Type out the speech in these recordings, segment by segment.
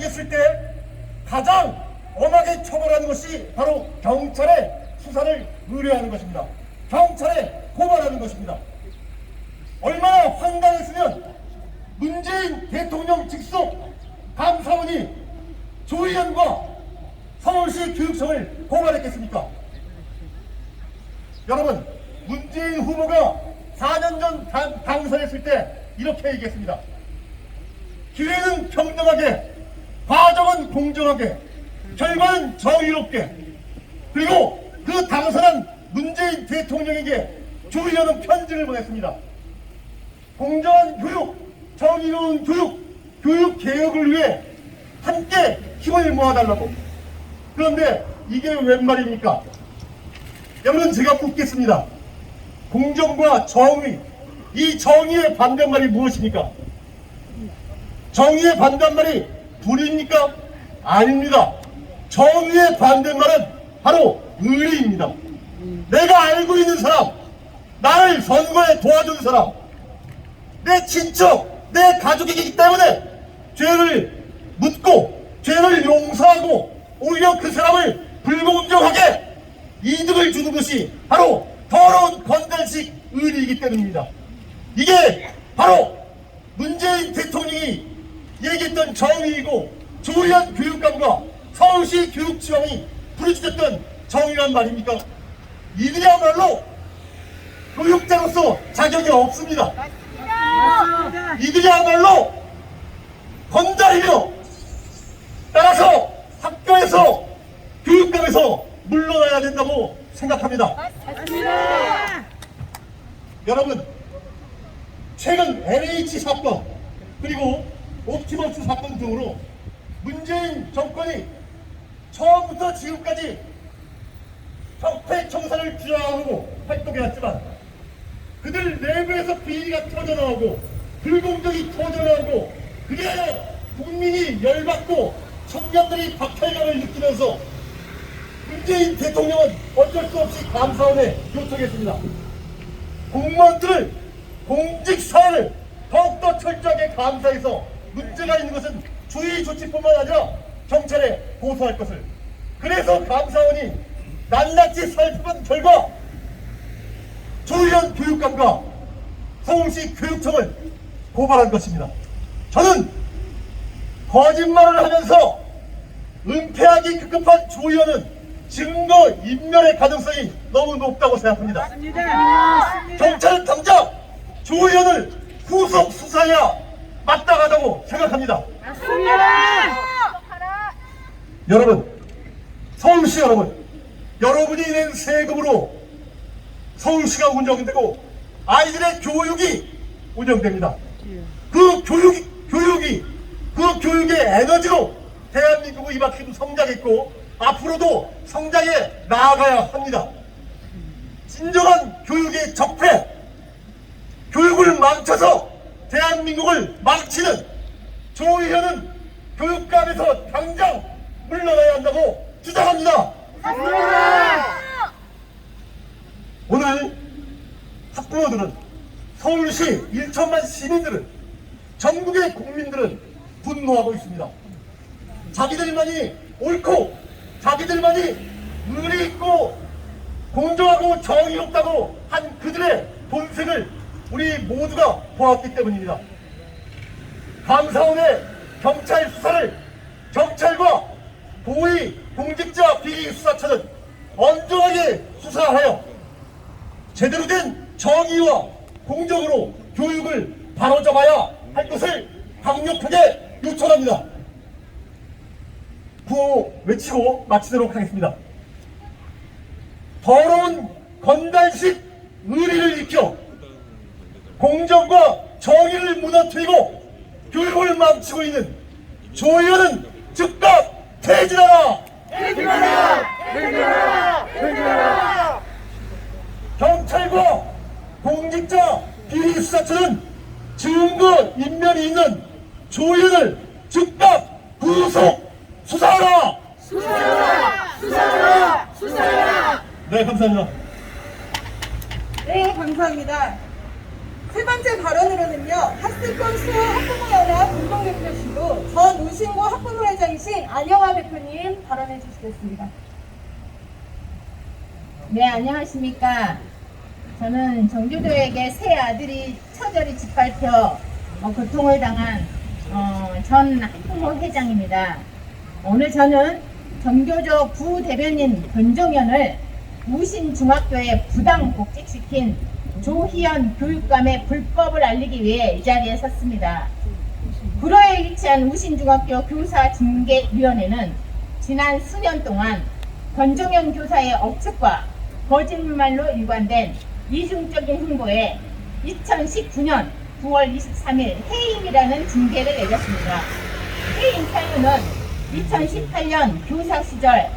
있을 때 가장 엄하게 처벌하는 것이 바로 경찰의 수사를 의뢰하는 것입니다. 경찰에 고발하는 것입니다. 얼마나 황당했으면 문재인 대통령 직속 감사원이 조희연과 서울시 교육청을 고발했겠습니까? 여러분, 문재인 후보가 4년 전 당선했을 때 이렇게 얘기했습니다. 기회는 평등하게, 과정은 공정하게, 결과는 정의롭게. 그리고 그 당선한 문재인 대통령에게 조희연은 편지를 보냈습니다. 공정한 교육, 정의로운 교육, 교육 개혁을 위해 함께 힘을 모아달라고. 그런데 이게 웬 말입니까? 여러분, 제가 묻겠습니다. 공정과 정의, 이 정의의 반대말이 무엇입니까? 정의의 반대말이 불입니까? 아닙니다. 정의의 반대말은 바로 의리입니다. 내가 알고 있는 사람, 나를 선거에 도와준 사람, 내 친척, 내 가족이기 때문에 죄를 묻고 죄를 용서하고 오히려 그 사람을 불공정하게 이득을 주는 것이 바로 더러운 건달식 의리이기 때문입니다. 이게 바로 문재인 대통령이 얘기했던 정의이고 조희연 교육감과 서울시 교육지원이 부르짖었던 정의란 말입니까? 이들이야말로 교육자로서 자격이 없습니다. 이들이야말로 건달이며 따라서 학교에서 교육감에서 물러나야 된다고 생각합니다. 여러분, 최근 LH 사건 그리고 옵티머스 사건 등으로 문재인 정권이 처음부터 지금까지 적폐청산을 주장하고 활동해왔지만 그들 내부에서 비리가 터져나오고 불공정이 터져나오고 그게 국민이 열받고 청년들이 박탈감을 느끼면서 문재인 대통령은 어쩔 수 없이 감사원에 요청했습니다. 공무원들을 공직사회를 더욱더 철저하게 감사해서 문제가 있는 것은 주의 조치뿐만 아니라 경찰에 고소할 것을. 그래서 감사원이 낱낱이 살펴본 결과 조희연 교육감과 서울시 교육청을 고발한 것입니다. 저는 거짓말을 하면서 은폐하기 급급한 조희연은 증거 인멸의 가능성이 너무 높다고 생각합니다. 경찰은 당장 조희연을 후속 수사해야 마땅하다고 생각합니다. 여러분, 서울시 여러분, 여러분이 낸 세금으로 서울시가 운영되고 아이들의 교육이 운영됩니다. 그 교육의 에너지로 대한민국은 이만큼 성장했고 앞으로도 성장해 나아가야 합니다. 진정한 교육의 적폐, 교육을 망쳐서 대한민국을 망치는 조희연은 교육감에서 당장 물러나야 한다고 주장합니다. 오늘 학부모들은, 서울시 1천만 시민들은, 전국의 국민들은 분노하고 있습니다. 자기들만이 옳고 자기들만이 의리 있고 공정하고 정의롭다고 한 그들의 본색을 우리 모두가 보았기 때문입니다. 감사원의 경찰 수사를 경찰과 고위 공직자 비리 수사처는 엄정하게 수사하여 제대로 된 정의와 공정으로 교육을 바로잡아야 할 것을 강력하게 요청합니다. 구호 외치고 마치도록 하겠습니다. 더러운 건달식 의리를 익혀 공정과 정의를 무너뜨리고 교육을 망치고 있는 조희연은 즉각 퇴진하라! 퇴진하라! 퇴진하라! 퇴진하라! 경찰과 공직자 비리 수사처는 증거 인멸이 있는 조희연을 즉각 구속 수사하라! 수사하라! 수사하라! 수사하라! 네, 감사합니다. 네, 감사합니다. 세 번째 발언으로는요, 학습권 수호 학부모연합 공동대표시로 전 우신고 학부모회장 건단식 안영아 대표님 발언해 주시겠습니다. 네, 안녕하십니까. 저는 정교조에게 새 아들이 처절히 짓밟혀 고통을 당한 전 학부모 회장입니다. 오늘 저는 정교조 부대변인 권종현을 우신중학교에 부당 복직시킨 조희연 교육감의 불법을 알리기 위해 이 자리에 섰습니다. 구로에 위치한 우신중학교 교사징계위원회는 지난 수년 동안 권종현 교사의 억측과 거짓말로 일관된 이중적인 홍보에 2019년 9월 23일 해임이라는 징계를 내렸습니다. 해임 사유는 2018년 교사 시절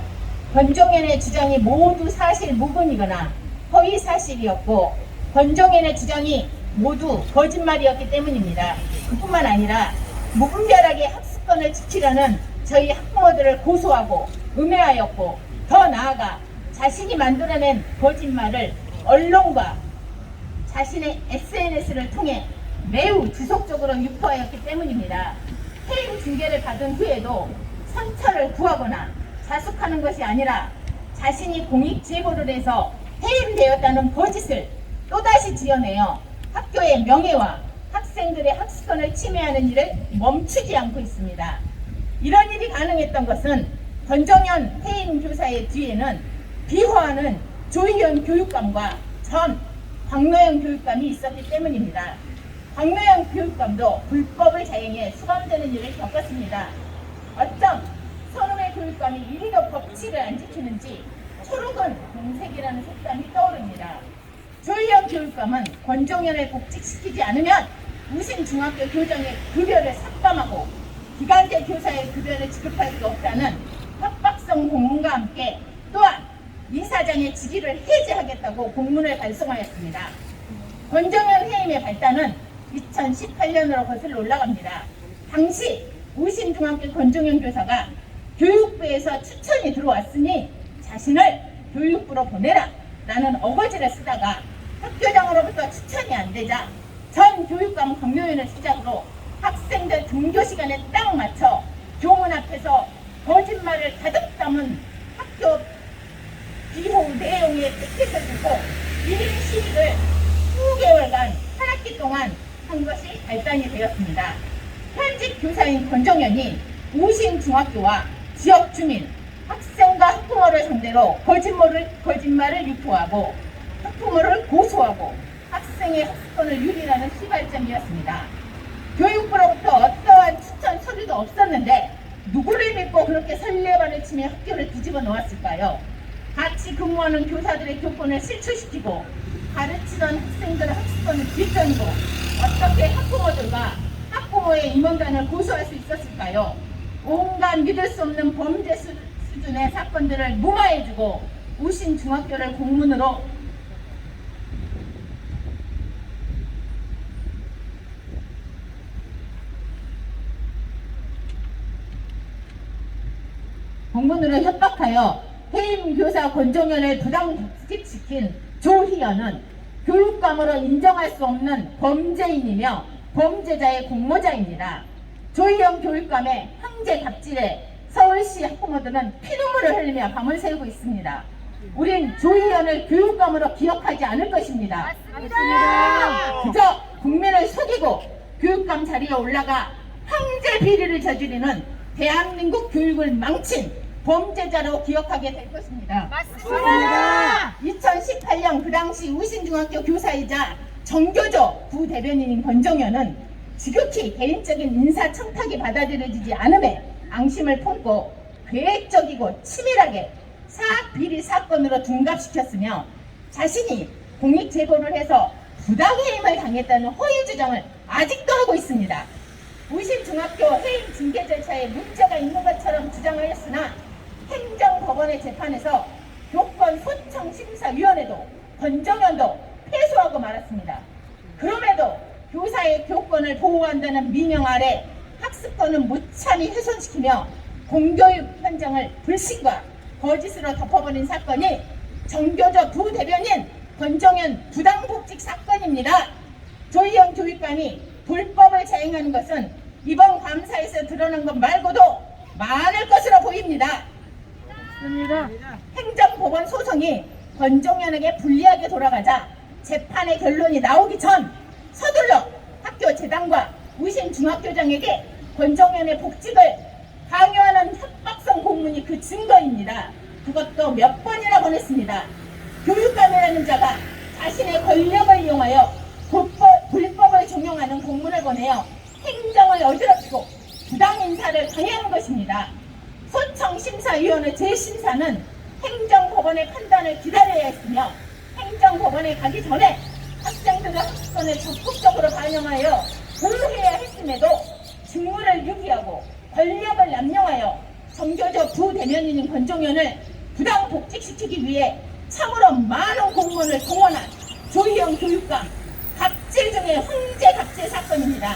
권종현의 주장이 모두 사실 무근이거나 허위 사실이었고 권종현의 주장이 모두 거짓말이었기 때문입니다. 그뿐만 아니라 무분별하게 학습권을 지키려는 저희 학부모들을 고소하고 음해하였고 더 나아가 자신이 만들어낸 거짓말을 언론과 자신의 SNS를 통해 매우 지속적으로 유포하였기 때문입니다. 해임 징계를 받은 후에도 선처를 구하거나 자숙하는 것이 아니라 자신이 공익 제보를 해서 해임되었다는 거짓을 또다시 지어내어 학교의 명예와 학생들의 학습권을 침해하는 일을 멈추지 않고 있습니다. 이런 일이 가능했던 것은 권종현 해임 교사의 뒤에는 비호하는 조희연 교육감과 전 박노영 교육감이 있었기 때문입니다. 박노영 교육감도 불법을 자행해 수감되는 일을 겪었습니다. 어쩜 선후배 교육감이 이리도 법치를 안 지키는지 초록은 공색이라는 속담이 떠오릅니다. 조희연 교육감은 권종현을 복직시키지 않으면 우신중학교 교장의 급여를 삭감하고 기간제 교사의 급여를 지급할 수 없다는 협박성 공문과 함께 또한 이사장의 직위를 해제하겠다고 공문을 발송하였습니다. 권종현 해임의 발단은 2018년으로 거슬러 올라갑니다. 당시 우신중학교 권종현 교사가 교육부에서 추천이 들어왔으니 자신을 교육부로 보내라 라는 어거지를 쓰다가 학교장으로부터 추천이 안 되자 전 교육감 강요연을 시작으로 학생들 등교 시간에 딱 맞춰 교문 앞에서 거짓말을 가득 담은 학교 비호 내용의 티켓을 주고 1인 시위를 수개월간 한 학기 동안 한 것이 발단이 되었습니다. 현직 교사인 권종현이 우신중학교와 지역 주민, 학생과 학부모를 상대로 거짓말을 유포하고 학부모를 고소하고 학생의 학습권을 유린하는 시발점이었습니다. 교육부로부터 어떠한 추천 서류도 없었는데 누구를 믿고 그렇게 설레발을 치며 학교를 뒤집어 놓았을까요? 같이 근무하는 교사들의 교권을 실추시키고 가르치던 학생들의 학습권을 뒷전이고 어떻게 학부모들과 학부모의 임원단을 고소할 수 있었을까요? 온갖 믿을 수 없는 범죄 수준의 사건들을 무마해주고 우신중학교를 공문으로 협박하여 해임 교사 권종현을 부당복직시킨 조희연은 교육감으로 인정할 수 없는 범죄인이며 범죄자의 공모자입니다. 조희연 교육감의 황제 갑질에 서울시 학부모들은 피눈물을 흘리며 밤을 새우고 있습니다. 우린 조희연을 교육감으로 기억하지 않을 것입니다. 맞습니다. 그저 국민을 속이고 교육감 자리에 올라가 황제 비리를 저지르는 대한민국 교육을 망친 범죄자로 기억하게 될 것입니다. 맞습니다. 2018년 그 당시 우신중학교 교사이자 정교조 부대변인인 권종현은 지극히 개인적인 인사청탁이 받아들여지지 않음에 앙심을 품고 계획적이고 치밀하게 사학비리 사건으로 둔갑시켰으며 자신이 공익제보를 해서 부당해임을 당했다는 허위 주장을 아직도 하고 있습니다. 우신중학교 해임 징계 절차에 문제가 있는 것처럼 주장하였으나 행정법원의 재판에서 교권 소청심사위원회도 권종현도 패소하고 말았습니다. 그럼에도 교사의 교권을 보호한다는 민영 아래 학습권은 무참히 훼손시키며 공교육 현장을 불신과 거짓으로 덮어버린 사건이 정교조 부대변인 권종현 부당복직 사건입니다. 조희연 교육감이 불법을 자행하는 것은 이번 감사에서 드러난 것 말고도 많을 행정법원 소송이 권종현에게 불리하게 돌아가자 재판의 결론이 나오기 전 서둘러 학교 재단과 우신 중학교장에게 권종현의 복직을 강요하는 협박성 공문이 그 증거입니다. 그것도 몇 번이나 보냈습니다. 교육감이라는 자가 자신의 권력을 이용하여 불법을 종용하는 공문을 보내어 행정을 어지럽히고 부당 인사를 강요한 것입니다. 소청심사위원회 재심사는 행정법원의 판단을 기다려야 했으며 행정법원에 가기 전에 학생들의 학습권을 적극적으로 반영하여 보호해야 했음에도 직무를 유기하고 권력을 남용하여 정교조 부대변인인 권종현을 부당 복직시키기 위해 참으로 많은 공무원을 동원한 조희영 교육감 갑질 중의 황제 갑질 사건입니다.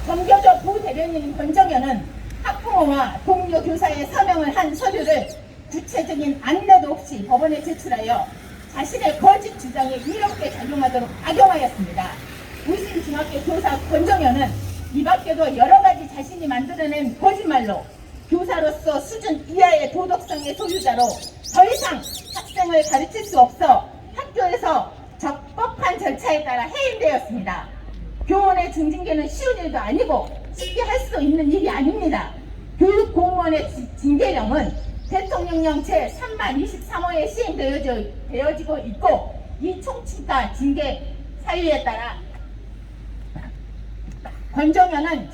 정교조 부대변인인 권종현은 학부모와 동료 교사의 서명을 한 서류를 구체적인 안내도 없이 법원에 제출하여 자신의 거짓 주장에 이롭게 작용하도록 악용하였습니다. 우신 중학교 교사 권종현은 이 밖에도 여러 가지 자신이 만들어낸 거짓말로 교사로서 수준 이하의 도덕성의 소유자로 더 이상 학생을 가르칠 수 없어 학교에서 적법한 절차에 따라 해임되었습니다. 교원의 중징계는 쉬운 일도 아니고 쉽게 할 수 있는 일이 아닙니다. 교육 공무원의 징계령은 대통령령 제3만23호에 시행되어지고 있고 이 총칙과 징계 사유에 따라 권종현은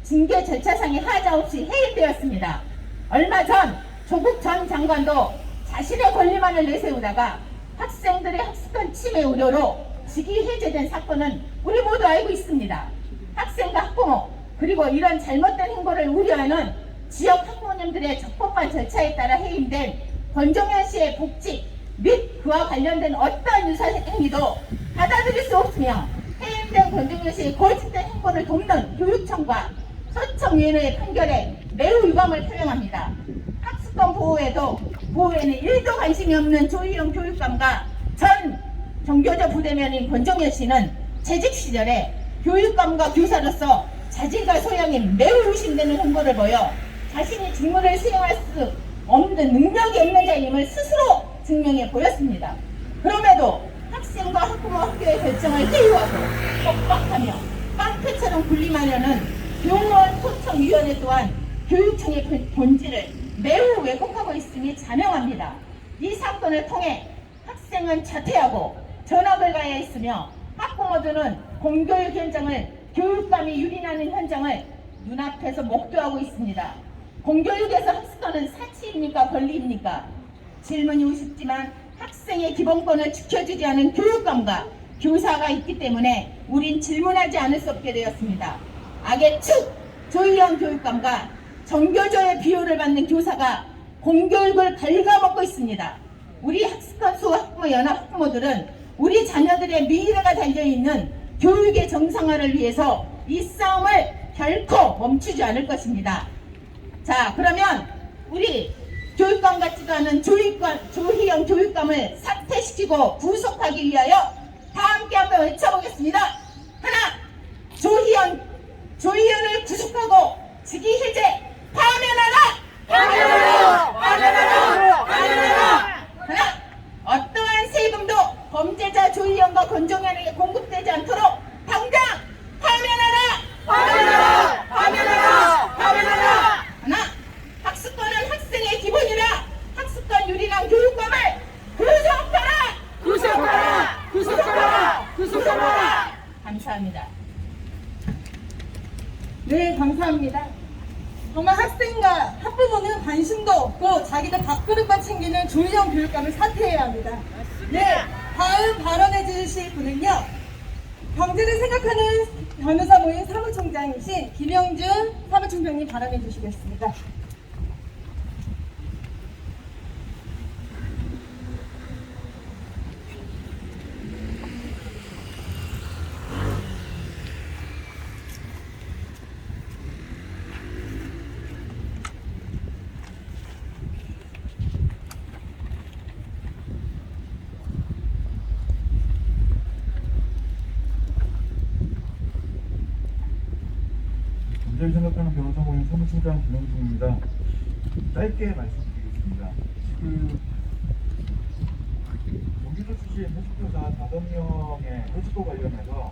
징계 절차상의 하자 없이 해임되었습니다. 얼마 전 조국 전 장관도 자신의 권리만을 내세우다가 학생들의 학습권 침해 우려로 직위 해제된 사건은 우리 모두 알고 있습니다. 학생과 학부모 그리고 이런 잘못된 행보를 우려하는 지역 학부모님들의 적법한 절차에 따라 해임된 권종현 씨의 복직 및 그와 관련된 어떠한 유사 행위도 받아들일 수 없으며 해임된 권종현 씨의 거짓된 행보를 돕는 교육청과 소청위원회의 판결에 매우 유감을 표명합니다. 학습권 보호에는 1도 관심이 없는 조희영 교육감과 전 정교조 부대변인 권종현 씨는 재직 시절에 교육감과 교사로서 자질과 소양이 매우 의심되는 행보를 보여 자신이 직무를 수행할 수 없는 능력이 없는 자임을 스스로 증명해 보였습니다. 그럼에도 학생과 학부모 학교의 결정을 회유하고 협박하며 깡패처럼 군림하려는 교원 소청위원회 또한 교육청의 본질을 매우 왜곡하고 있음이 자명합니다. 이 사건을 통해 학생은 자퇴하고 전학을 가야 했으며 학부모들은 공교육 현장을 교육감이 유린하는 현장을 눈앞에서 목도하고 있습니다. 공교육에서 학습권은 사치입니까 권리입니까? 질문이 우습지만 학생의 기본권을 지켜주지 않은 교육감과 교사가 있기 때문에 우린 질문하지 않을 수 없게 되었습니다. 악의 축 조희영 교육감과 정교조의 비호를 받는 교사가 공교육을 갉아먹고 있습니다. 우리 학습권수 학부모 연합 학부모들은 우리 자녀들의 미래가 달려있는 교육의 정상화를 위해서 이 싸움을 결코 멈추지 않을 것입니다. 자, 그러면 우리 교육감 같지도 않은 조희영 교육감을 사퇴시키고 구속하기 위하여 다 함께 한번 외쳐보겠습니다. 하나, 조희영을 구속하고 직위 해제 파면하라! 파면하라! 파면하라! 파면하라! 하나, 어떠한 세금도 범죄자 조희영과 권종현에게 공급되지 않도록 당장 파면하라! 파면하라! 파면하라! 파면하라! 하나, 학습권은 학생의 기본이라 학습권 유린한 교육감을 구속하라! 구속하라! 구속하라! 구속하라! 감사합니다. 네, 감사합니다. 정말 학생과 학부모는 관심도 없고 자기들 밥그릇만 챙기는 조희영 교육감을 사퇴해야 합니다. 네, 다음 발언해 주실 분은요. 경제를 생각하는 변호사 모임 사무총장이신 김영준 사무총장님 발언해 주시겠습니다. 경제를 생각하는 변호사 모임 사무총장 김영중입니다. 짧게 말씀드리겠습니다. 지금 경기도 출신 해수교사 5명의 해수도 관련해서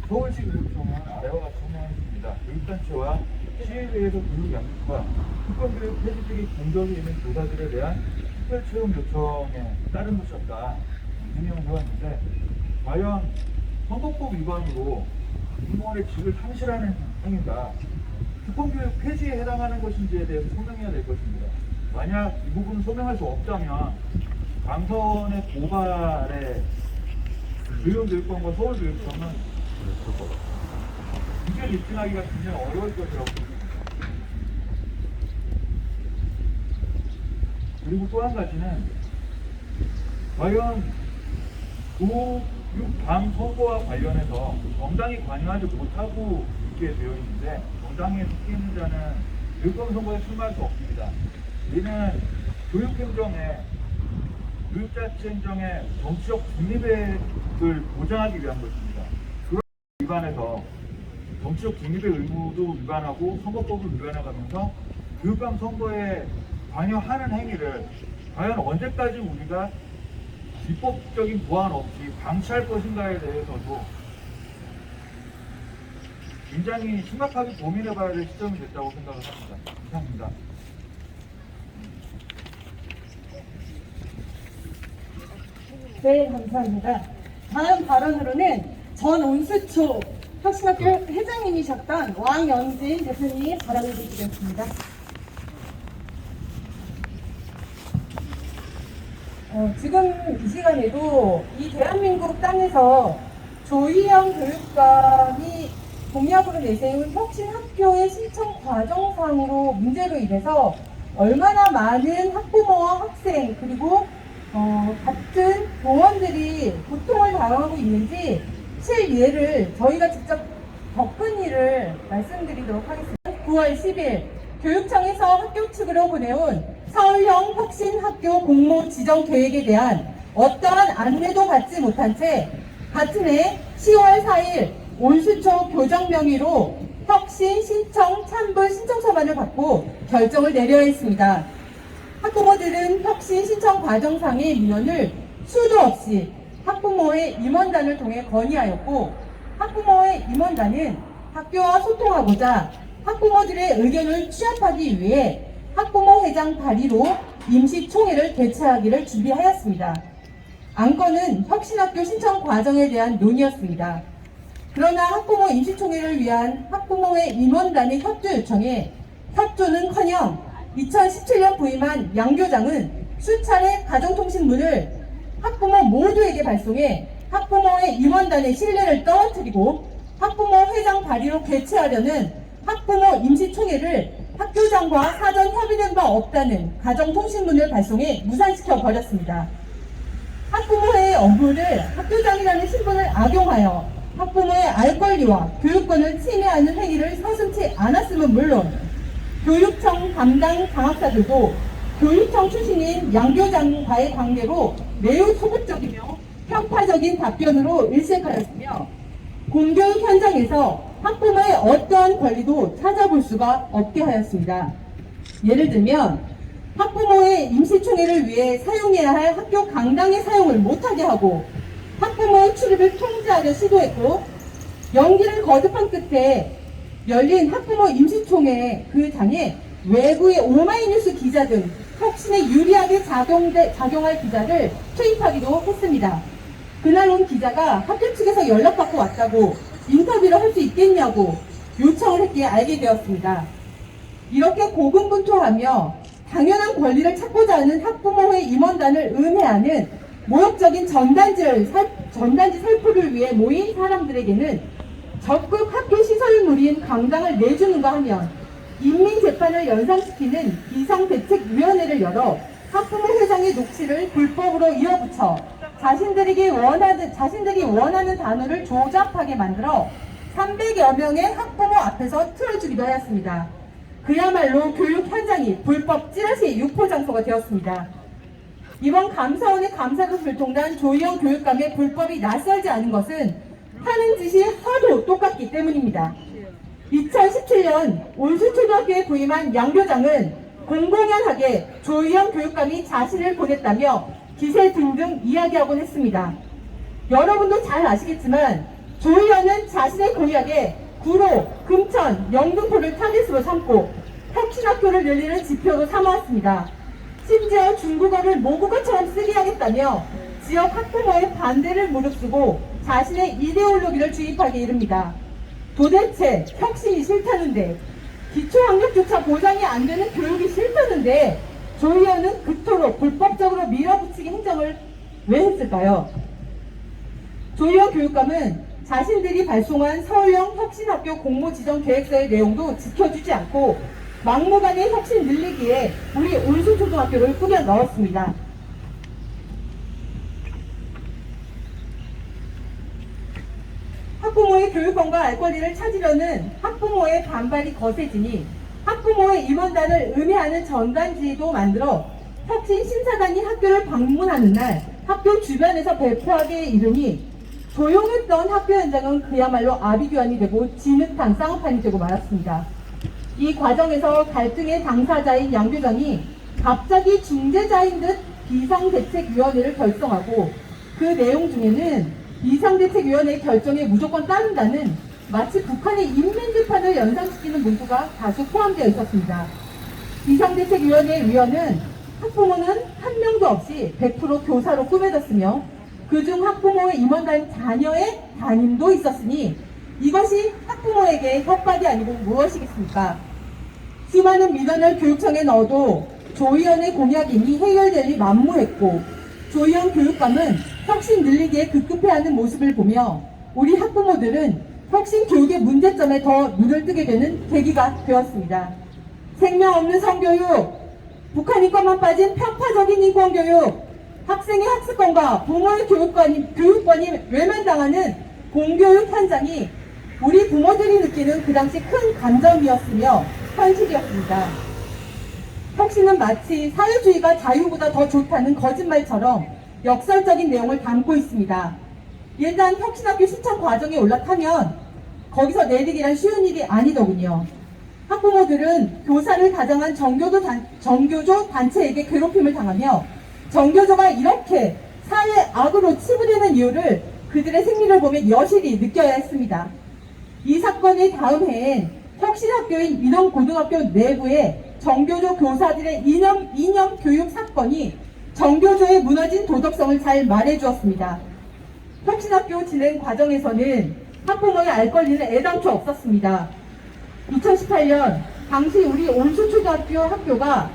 서울시 교육청은 아래와 같이 성명했습니다. 교육단체와 시의회에서 교육 양육과 특권교육 폐지 등의 공적이 있는 교사들에 대한 특별채용 요청에 따른 것이었다. 해명을 해왔는데 과연 선거법 위반으로 공무원의 직을 상실하는 행위가 특권교육 폐지에 해당하는 것인지에 대해서 소명해야 될 것입니다. 만약 이 부분을 소명할 수 없다면 당선의 고발에 교육교육청과 서울교육청은 무죄를 입증하기가 굉장히 어려울 것이라고 봅니다. 그리고 또 한 가지는 과연 교육감 선거와 관련해서 정당이 관여하지 못하고 있게 되어 있는데 정당에 속해 있는 자는 교육감 선거에 출마할 수 없습니다. 이는 교육행정에 교육자치행정의 정치적 중립을 보장하기 위한 것입니다. 그런 위반해서 정치적 중립의 의무도 위반하고 선거법을 위반해가면서 교육감 선거에 관여하는 행위를 과연 언제까지 우리가 비법적인 보완 없이 방치할 것인가에 대해서도 굉장히 심각하게 고민해봐야 될 시점이 됐다고 생각을 합니다. 이상입니다. 네, 감사합니다. 다음 발언으로는 전 온수초 혁신학교 회장님이셨던 왕영진 대표님 발언을 드리겠습니다. 지금 이 시간에도 이 대한민국 땅에서 조희영 교육감이 공약으로 내세운 혁신학교의 신청 과정상으로 문제로 인해서 얼마나 많은 학부모와 학생 그리고 같은 교원들이 고통을 당하고 있는지 실예를 저희가 직접 겪은 일을 말씀드리도록 하겠습니다. 9월 10일 교육청에서 학교 측으로 보내온 서울형 혁신학교 공모 지정 계획에 대한 어떠한 안내도 받지 못한 채 같은 해 10월 4일 온수초 교정 명의로 혁신 신청 찬불 신청서만을 받고 결정을 내려야 했습니다. 학부모들은 혁신 신청 과정상의 민원을 수도 없이 학부모의 임원단을 통해 건의하였고 학부모의 임원단은 학교와 소통하고자 학부모들의 의견을 취합하기 위해 학부모회장 발의로 임시총회를 개최하기를 준비하였습니다. 안건은 혁신학교 신청 과정에 대한 논의였습니다. 그러나 학부모 임시총회를 위한 학부모의 임원단의 협조 요청에 협조는커녕 2017년 부임한 양교장은 수차례 가정통신문을 학부모 모두에게 발송해 학부모의 임원단의 신뢰를 떨어뜨리고 학부모 회장 발의로 개최하려는 학부모 임시총회를 학교장과 사전 협의된 바 없다는 가정통신문을 발송해 무산시켜 버렸습니다. 학부모의 업무를 학교장이라는 신분을 악용하여 학부모의 알 권리와 교육권을 침해하는 행위를 서슴지 않았음은 물론 교육청 담당 장학사들도 교육청 출신인 양교장과의 관계로 매우 소극적이며 편파적인 답변으로 일색하였으며 공교육 현장에서 학부모의 어떠한 권리도 찾아볼 수가 없게 하였습니다. 예를 들면 학부모의 임시총회를 위해 사용해야 할 학교 강당의 사용을 못하게 하고 학부모의 출입을 통제하려 시도했고 연기를 거듭한 끝에 열린 학부모 임시총회 그 장에 외부의 오마이뉴스 기자 등 혁신에 유리하게 작용할 기자를 투입하기도 했습니다. 그날 온 기자가 학교 측에서 연락받고 왔다고 인터뷰를 할 수 있겠냐고 요청을 했기에 알게 되었습니다. 이렇게 고군분투하며 당연한 권리를 찾고자 하는 학부모의 임원단을 음해하는 모욕적인 전단지 살포를 위해 모인 사람들에게는 적극 학교 시설물인 강당을 내주는가 하면 인민재판을 연상시키는 비상대책위원회를 열어 학부모 회장의 녹취를 불법으로 이어붙여 자신들이 원하는 단어를 조잡하게 만들어 300여 명의 학부모 앞에서 틀어주기도 하였습니다. 그야말로 교육 현장이 불법 찌라시 유포 장소가 되었습니다. 이번 감사원의 감사도 불통난 조희영 교육감의 불법이 낯설지 않은 것은 하는 짓이 하도 똑같기 때문입니다. 2017년 온수초등학교에 부임한 양 교장은 공공연하게 조희연 교육감이 자신을 보냈다며 기세 등등 이야기하곤 했습니다. 여러분도 잘 아시겠지만 조희연은 자신의 공약에 구로, 금천, 영등포를 타깃으로 삼고 혁신학교를 열리는 지표로 삼아왔습니다. 심지어 중국어를 모국어처럼 쓰게 하겠다며 지역 학부모의 반대를 무릅쓰고 자신의 이데올로기를 주입하게 이릅니다. 도대체 혁신이 싫다는데, 기초학력조차 보장이 안 되는 교육이 싫다는데 조희연은 그토록 불법적으로 밀어붙이기 행정을 왜 했을까요? 조희연 교육감은 자신들이 발송한 서울형 혁신학교 공모 지정 계획서의 내용도 지켜주지 않고 막무가내 혁신 늘리기에 우리 온수초등학교를 꾸겨 넣었습니다. 학부모의 교육권과 알 권리를 찾으려는 학부모의 반발이 거세지니 학부모의 임원단을 음해하는 전단지도 만들어 혁신 심사단이 학교를 방문하는 날 학교 주변에서 배포하게 이르니 조용했던 학교 현장은 그야말로 아비규환이 되고 진흙탕 쌍판이 되고 말았습니다. 이 과정에서 갈등의 당사자인 양 교장이 갑자기 중재자인 듯 비상대책위원회를 결성하고 그 내용 중에는 비상대책위원회 결정에 무조건 따른다는 마치 북한의 인민재판을 연상시키는 문구가 다수 포함되어 있었습니다. 비상대책위원회 위원은 학부모는 한 명도 없이 100% 교사로 꾸며졌으며 그중 학부모의 임원단 자녀의 담임도 있었으니 이것이 학부모에게 협박이 아니고 무엇이겠습니까? 수많은 민원을 교육청에 넣어도 조희연의 공약이 이미 해결될 리 만무했고 조희연 교육감은 혁신 늘리기에 급급해하는 모습을 보며 우리 학부모들은 혁신 교육의 문제점에 더 눈을 뜨게 되는 계기가 되었습니다. 생명 없는 성교육, 북한 인권만 빠진 편파적인 인권교육, 학생의 학습권과 부모의 교육권이 외면당하는 공교육 현장이 우리 부모들이 느끼는 그 당시 큰 감정이었으며 현실이었습니다. 혁신은 마치 사회주의가 자유보다 더 좋다는 거짓말처럼 역설적인 내용을 담고 있습니다. 일단 혁신학교 신청 과정에 올라타면 거기서 내리기란 쉬운 일이 아니더군요. 학부모들은 교사를 가장한 정교조 단체에게 괴롭힘을 당하며 정교조가 이렇게 사회 악으로 치부되는 이유를 그들의 생리를 보며 여실히 느껴야 했습니다. 이 사건의 다음 해엔 혁신학교인 민원고등학교 내부에 정교조 교사들의 이념 교육 사건이 정교조의 무너진 도덕성을 잘 말해주었습니다. 혁신학교 진행 과정에서는 학부모의 알 권리는 애당초 없었습니다. 2018년 당시 우리 온수초등학교 학교가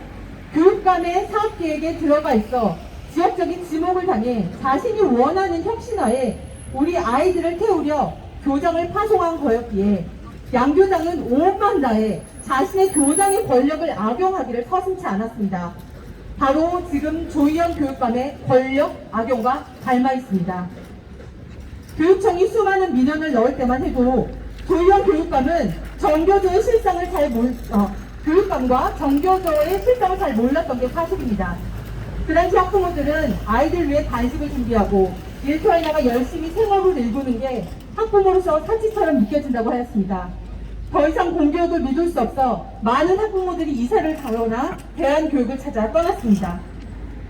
교육감의 사업계획에 들어가 있어 지역적인 지목을 당해 자신이 원하는 혁신화에 우리 아이들을 태우려 교장을 파송한 거였기에 양 교장은 오만 다해 자신의 교장의 권력을 악용하기를 서슴지 않았습니다. 바로 지금 조희연 교육감의 권력 악용과 닮아 있습니다. 교육청이 수많은 민원을 넣을 때만 해도 조희연 교육감은 정교조의 실상을 교육감과 정교조의 실상을 잘 몰랐던 게 사실입니다. 그 당시 학부모들은 아이들 위해 간식을 준비하고 일터에 나가 열심히 생업을 일구는 게 학부모로서 사치처럼 느껴진다고 하였습니다. 더 이상 공교육을 믿을 수 없어 많은 학부모들이 이사를 가거나 대안교육을 찾아 떠났습니다.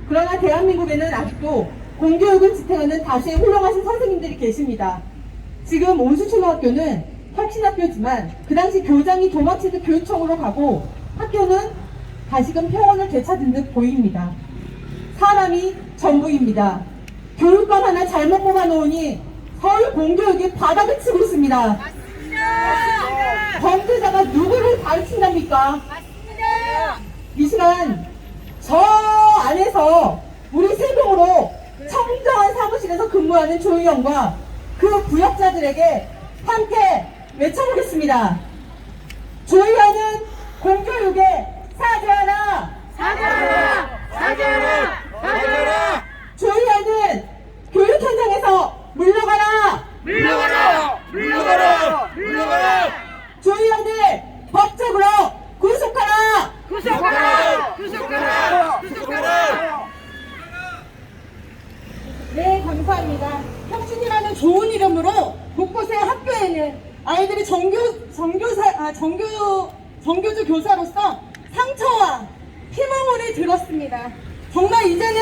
그러나 대한민국에는 아직도 공교육을 지탱하는 다수의 훌륭하신 선생님들이 계십니다. 지금 온수초등학교는 혁신학교지만 그 당시 교장이 도망치듯 교육청으로 가고 학교는 다시금 평온을 되찾은 듯 보입니다. 사람이 전부입니다. 교육감 하나 잘못 뽑아놓으니 서울 공교육이 바닥을 치고 있습니다. 범죄자가 누구를 가르친답니까? 이 시간 저 안에서 우리 세금으로 청정한 사무실에서 근무하는 조희연과 그 부역자들에게 함께 외쳐보겠습니다. 조희연은 공교육에 사죄하라! 사죄하라! 사죄하라! 사죄하라! 조희연은 교육 현장에서 물러가라! 물러가라! 물러가라! 물러가라! 조희연을 법적으로 구속하라! 구속하라! 구속하라! 구속하라! 네, 감사합니다. 혁신이라는 좋은 이름으로 곳곳의 학교에는 아이들이 정교조 교사로서 상처와 말씀을 들었습니다. 정말 이제는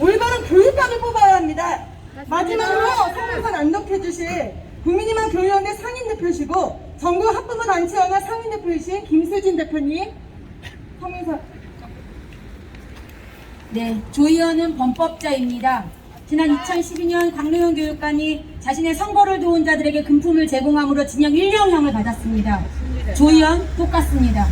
올바른 교육감을 뽑아야 합니다. 마지막으로 성명서 낭독해 주실 국민희망 교육위원회 상임대표시고 전국 학부모 단체연합 상임대표이신 김수진 대표님 성명서. 네, 조 의원은 범법자입니다. 지난 2012년 강노현 교육감이 자신의 선거를 도운 자들에게 금품을 제공함으로 징역 1년형을 받았습니다. 조 의원 똑같습니다.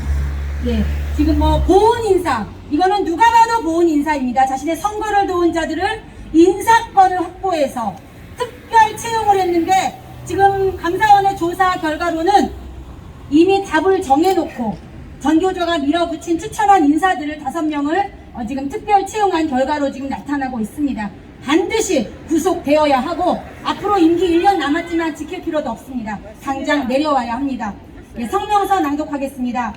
네, 지금 보훈 인사, 이거는 누가 봐도 보훈 인사입니다. 자신의 선거를 도운 자들을 인사권을 확보해서 특별 채용을 했는데 지금 감사원의 조사 결과로는 이미 답을 정해놓고 전교조가 밀어붙인 추천한 인사들을 5명을 지금 특별 채용한 결과로 지금 나타나고 있습니다. 반드시 구속되어야 하고 앞으로 임기 1년 남았지만 지킬 필요도 없습니다. 당장 내려와야 합니다. 예, 성명서 낭독하겠습니다.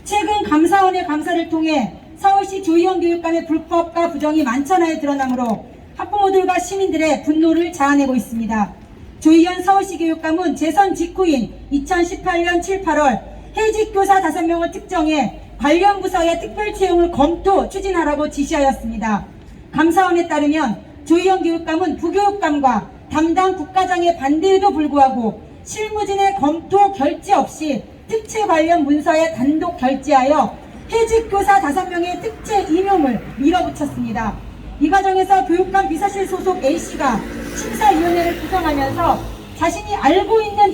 최근 감사원의 감사를 통해 서울시 조희영 교육감의 불법과 부정이 만천하에 드러나므로 학부모들과 시민들의 분노를 자아내고 있습니다. 조희연 서울시 교육감은 재선 직후인 2018년 7, 8월 해직교사 5명을 특정해 관련 부서의 특별 채용을 검토, 추진하라고 지시하였습니다. 감사원에 따르면 조희연 교육감은 부교육감과 담당 국가장의 반대에도 불구하고 실무진의 검토 결재 없이 특채 관련 문서에 단독 결재하여 해직교사 5명의 특채 임용을 밀어붙였습니다. 이 과정에서 교육감 비서실 소속 A씨가 심사위원회를 구성하면서 자신이 알고 있는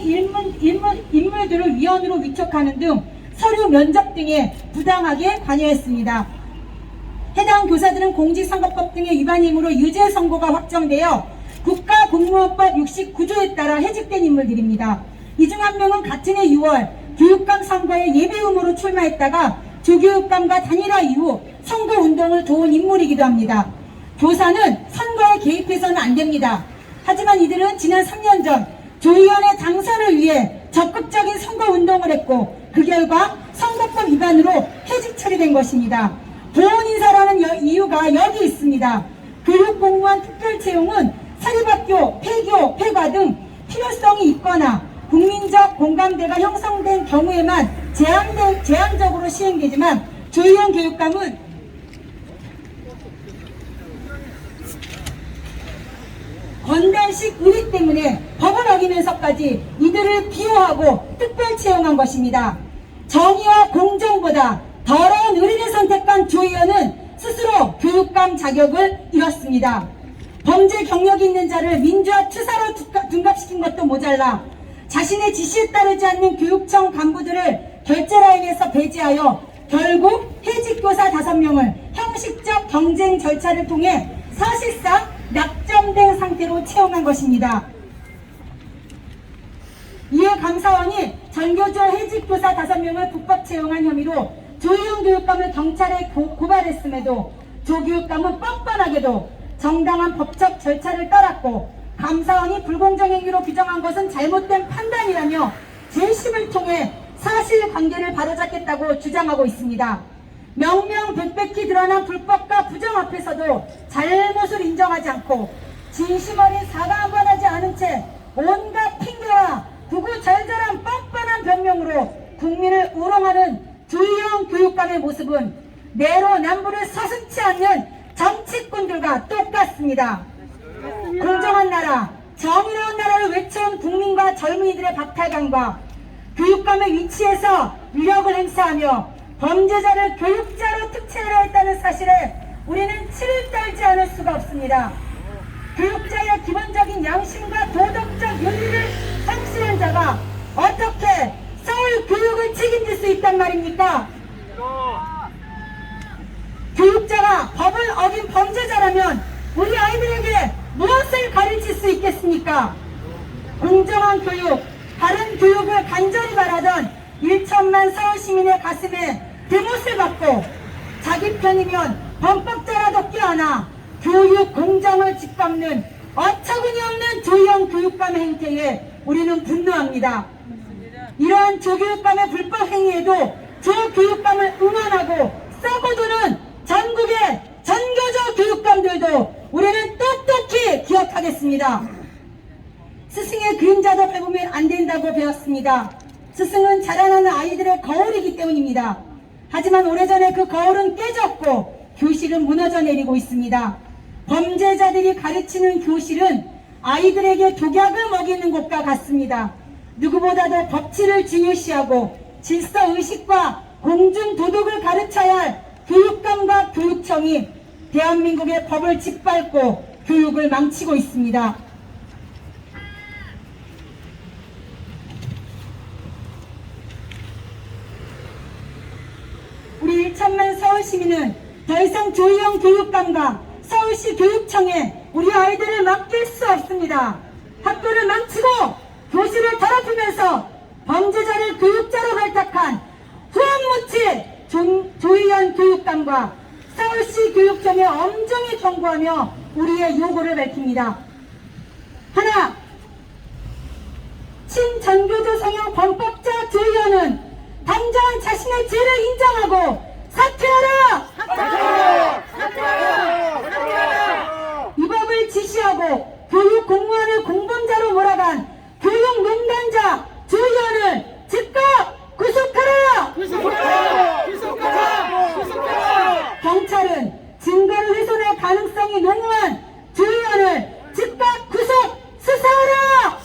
인물들을 위원으로 위촉하는 등 서류 면접 등에 부당하게 관여했습니다. 해당 교사들은 공직선거법 등의 위반임으로 유죄 선고가 확정되어 국가공무원법 69조에 따라 해직된 인물들입니다. 이 중 한 명은 같은 해 6월 교육감 선거에 예비 후보로 출마했다가 조교육감과 단일화 이후 선거운동을 도운 인물이기도 합니다. 교사는 선거에 개입해서는 안 됩니다. 하지만 이들은 지난 3년 전 조의원의 당선을 위해 적극적인 선거운동을 했고 그 결과 선거법 위반으로 해직 처리된 것입니다. 보훈 인사라는 이유가 여기 있습니다. 교육공무원 특별채용은 사립학교, 폐교, 폐과 등 필요성이 있거나 국민적 공감대가 형성된 경우에만 제한적으로 시행되지만 조희연 교육감은 건달식 의리 때문에 법을 어기면서까지 이들을 비호하고 특별 채용한 것입니다. 정의와 공정보다 더러운 의리를 선택한 조 의원은 스스로 교육감 자격을 잃었습니다. 범죄 경력이 있는 자를 민주화 투사로 둔갑시킨 것도 모자라 자신의 지시에 따르지 않는 교육청 간부들을 결재라인에서 배제하여 결국 해직교사 5명을 형식적 경쟁 절차를 통해 사실상 낙점된 상태로 채용한 것입니다. 이에 감사원이 전교조 해직교사 5명을 불법 채용한 혐의로 조희영 교육감을 경찰에 고발했음에도 조 교육감은 뻔뻔하게도 정당한 법적 절차를 따랐고 감사원이 불공정 행위로 규정한 것은 잘못된 판단이라며 재심을 통해 사실관계를 바로잡겠다고 주장하고 있습니다. 명명백백히 드러난 불법과 부정 앞에서도 잘못을 인정하지 않고 진심 어린 사과 한 번 하지 않은 채 온갖 핑계와 구구절절한 뻔뻔한 변명으로 국민을 우롱하는 조희영 교육감의 모습은 내로남불을 서슴지 않는 정치꾼들과 똑같습니다. 공정한 나라, 정의로운 나라를 외쳐온 국민과 젊은이들의 박탈감과 교육감의 위치에서 위력을 행사하며 범죄자를 교육자로 특채하려 했다는 사실에 우리는 치를 떨지 않을 수가 없습니다. 교육자의 기본적인 양심과 도덕적 윤리를 상실한 자가 어떻게 서울 교육을 책임질 수 있단 말입니까? 교육자가 법을 어긴 범죄자라면 우리 아이들에게 무엇을 가르칠 수 있겠습니까? 공정한 교육, 바른 교육을 간절히 바라던 1천만 서울 시민의 가슴에 대못을 받고 자기 편이면 범법자라도 껴안아 교육 공정을 짓밟는 어처구니 없는 조희영 교육감의 행태에 우리는 분노합니다. 이러한 조교육감의 불법 행위에도 조교육감을 응원하고 썩어두는 전국의 전교조 교육감들도 우리는 똑똑히 기억하겠습니다. 스승의 그림자도 밟으면 안 된다고 배웠습니다. 스승은 자라나는 아이들의 거울이기 때문입니다. 하지만 오래전에 그 거울은 깨졌고 교실은 무너져 내리고 있습니다. 범죄자들이 가르치는 교실은 아이들에게 독약을 먹이는 곳과 같습니다. 누구보다도 법치를 중요시하고 질서의식과 공중도덕을 가르쳐야 할 교육감과 교육청이 대한민국의 법을 짓밟고 교육을 망치고 있습니다. 우리 1천만 서울시민은 더 이상 조희영 교육감과 서울시 교육청에 우리 아이들을 맡길 수 없습니다. 학교를 망치고 교실을 더럽히면서 범죄자를 교육자로 발탁한 후원무치 조희연 교육감과 서울시 교육청에 엄중히 경고하며 우리의 요구를 밝힙니다. 하나, 친전교조 성형 범법자 조희연은 당장 자신의 죄를 인정하고 사퇴하라! 이 법을 지시하고 교육 공무원을 공범자로 몰아간 교육농단자 조희연을 즉각 구속하라! 경찰은 증거를 훼손할 가능성이 농후한 조희연을 즉각 구속 수사하라!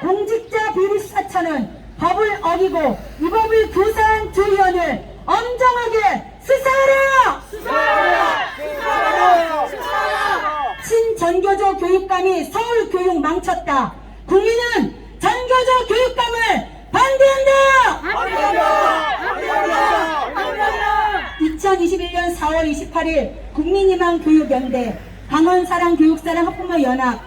공직자 비리 사건은 법을 어기고 이 법을 교사한 조희연을 엄정하게 수사하라! 친전교조 교육감이 서울 교육 망쳤다. 국민은 전교조 교육감을 반대한다! 2021년 4월 28일 국민희망교육연대, 강원사랑교육사랑 학부모연합,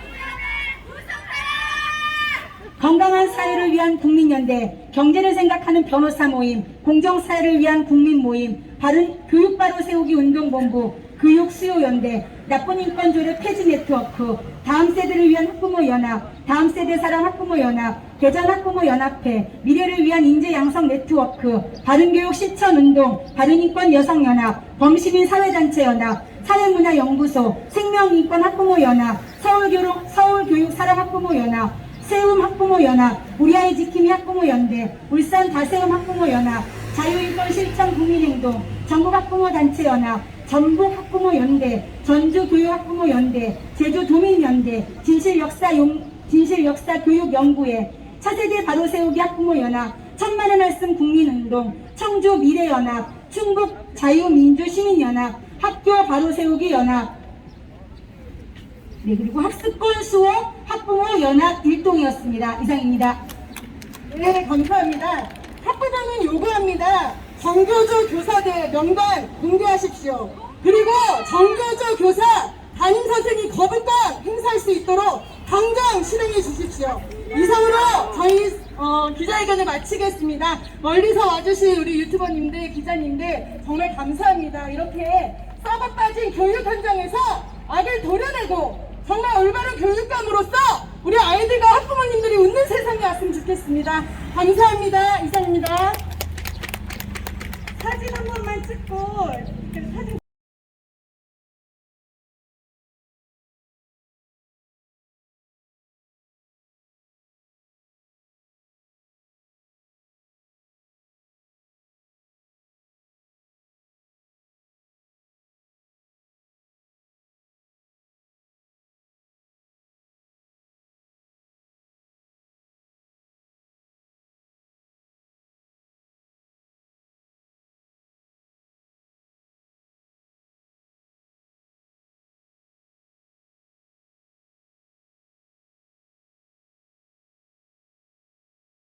건강한 사회를 위한 국민연대, 경제를 생각하는 변호사 모임, 공정사회를 위한 국민모임, 바른 교육바로 세우기 운동본부, 교육수요연대, 나쁜 인권조례 폐지 네트워크, 다음 세대를 위한 학부모연합, 다음 세대 사랑 학부모연합, 대전학부모연합회, 미래를 위한 인재양성 네트워크, 바른교육 실천운동, 바른인권 여성연합, 범시민 사회단체연합, 사회문화연구소, 생명인권 학부모연합, 서울교육 사랑 학부모연합, 세움 학부모연합, 우리 아이 지킴이 학부모연대, 울산 다세움 학부모연합, 자유인권 실천 국민행동, 전국학부모단체연합, 전북 학부모연대, 전주교육학부모연대, 제주도민연대, 진실역사교육연구회, 차세대 바로세우기 학부모연합, 천만의 말씀 국민운동, 청주 미래연합, 충북 자유민주시민연합, 학교 바로세우기 연합, 네, 그리고 학습권 수호 학부모 연합 일동이었습니다. 이상입니다. 네, 감사합니다. 학부모는 요구합니다. 전교조 교사들 명단 공개하십시오. 그리고 전교조 교사 담임선생이 거부권 행사할 수 있도록 당장 실행해 주십시오. 이상으로 저희 기자회견을 마치겠습니다. 멀리서 와주신 우리 유튜버님들, 기자님들 정말 감사합니다. 이렇게 썩어 빠진 교육 현장에서 악을 도려내고 정말 올바른 교육감으로서 우리 아이들과 학부모님들이 웃는 세상이 왔으면 좋겠습니다. 감사합니다. 이상입니다. 사진 한 번만 찍고 사진